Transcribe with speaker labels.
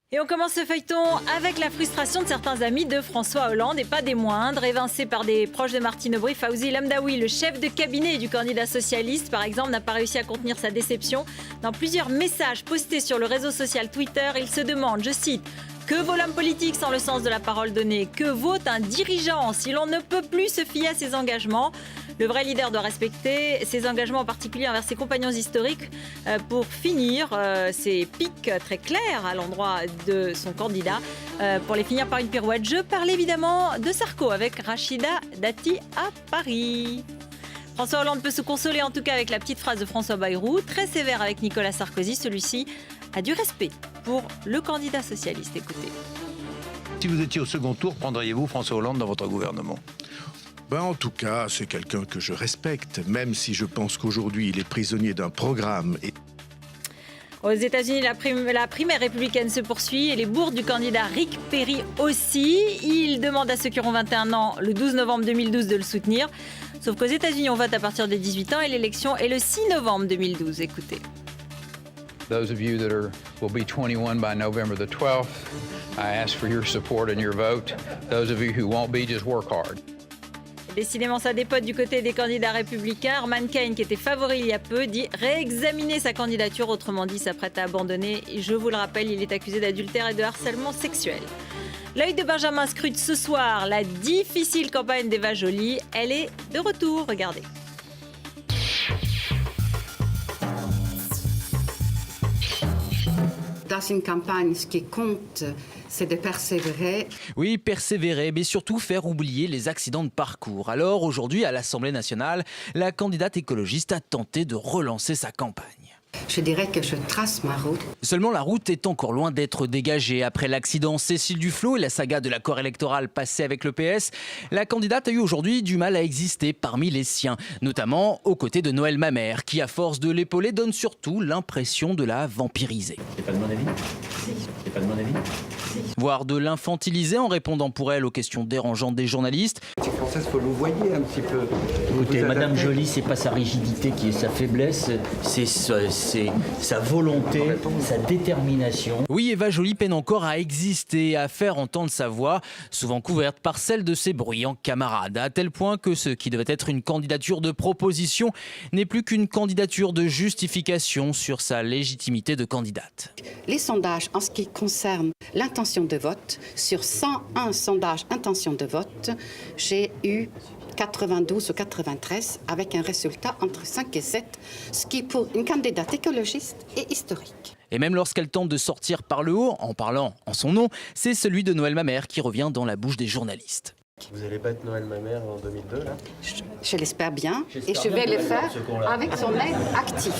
Speaker 1: Et on commence ce feuilleton avec la frustration de certains amis de François Hollande, et pas des moindres. Évincé par des proches de Martine Aubry, Fawzi Lamdaoui, le chef de cabinet du candidat socialiste, par exemple, n'a pas réussi à contenir sa déception. Dans plusieurs messages postés sur le réseau social Twitter, il se demande, je cite, « Que vaut l'homme politique sans le sens de la parole donnée? Que vaut un dirigeant si l'on ne peut plus se fier à ses engagements ?» Le vrai leader doit respecter ses engagements, en particulier envers ses compagnons historiques. Pour finir, ses pics très clairs à l'endroit de son candidat. Pour les finir par une pirouette, je parle évidemment de Sarko avec Rachida Dati à Paris. François Hollande peut se consoler en tout cas avec la petite phrase de François Bayrou, très sévère avec Nicolas Sarkozy. Celui-ci a du respect pour le candidat socialiste. Écoutez.
Speaker 2: Si vous étiez au second tour, prendriez-vous François Hollande dans votre gouvernement ?
Speaker 3: En tout cas, c'est quelqu'un que je respecte, même si je pense qu'aujourd'hui, il est prisonnier d'un programme.
Speaker 1: Aux États-Unis, la primaire républicaine se poursuit et les bourdes du candidat Rick Perry aussi. Il demande à ceux qui auront 21 ans le 12 novembre 2012 de le soutenir. Sauf qu'aux États-Unis, on vote à partir des 18 ans et l'élection est le 6 novembre 2012. Écoutez.
Speaker 4: Those of you that will be 21 by November the 12th, I ask for your support and your vote. Those of you who won't be, just work hard.
Speaker 1: Décidément, ça dépote du côté des candidats républicains. Herman Cain, qui était favori il y a peu, dit réexaminer sa candidature, autrement dit s'apprête à abandonner. Et je vous le rappelle, il est accusé d'adultère et de harcèlement sexuel. L'œil de Benjamin scrute ce soir la difficile campagne d'Eva Joly. Elle est de retour, regardez.
Speaker 5: Dans une campagne, ce qui compte, c'est de persévérer.
Speaker 6: Oui, persévérer, mais surtout faire oublier les accidents de parcours. Alors aujourd'hui, à l'Assemblée nationale, la candidate écologiste a tenté de relancer sa campagne.
Speaker 5: Je dirais que je trace ma route.
Speaker 6: Seulement, la route est encore loin d'être dégagée. Après l'accident Cécile Duflot et la saga de l'accord électoral passé avec le PS, la candidate a eu aujourd'hui du mal à exister parmi les siens, notamment aux côtés de Noël Mamère, qui, à force de l'épauler, donne surtout l'impression de la vampiriser.
Speaker 7: C'est pas de mon avis ? C'est pas de mon avis ?
Speaker 6: Voire de l'infantiliser en répondant pour elle aux questions dérangeantes des journalistes.
Speaker 8: Les Françaises, faut le voyer un petit peu.
Speaker 7: Écoutez, Madame Joly, c'est pas sa rigidité qui est sa faiblesse, c'est sa volonté, sa détermination.
Speaker 6: Oui, Eva Joly peine encore à exister, à faire entendre sa voix, souvent couverte par celle de ses bruyants camarades, à tel point que ce qui devait être une candidature de proposition n'est plus qu'une candidature de justification sur sa légitimité de candidate.
Speaker 5: Les sondages, en ce qui concerne l'intention de vote, sur 101 sondages intention de vote, j'ai eu 92 ou 93 avec un résultat entre 5 et 7, ce qui pour une candidate écologiste est historique.
Speaker 6: Et même lorsqu'elle tente de sortir par le haut, en parlant en son nom, c'est celui de Noël Mamère qui revient dans la bouche des journalistes.
Speaker 8: Vous allez battre Noël Mamère en 2002, là ?
Speaker 5: Je l'espère bien et je vais le faire avec son aide active.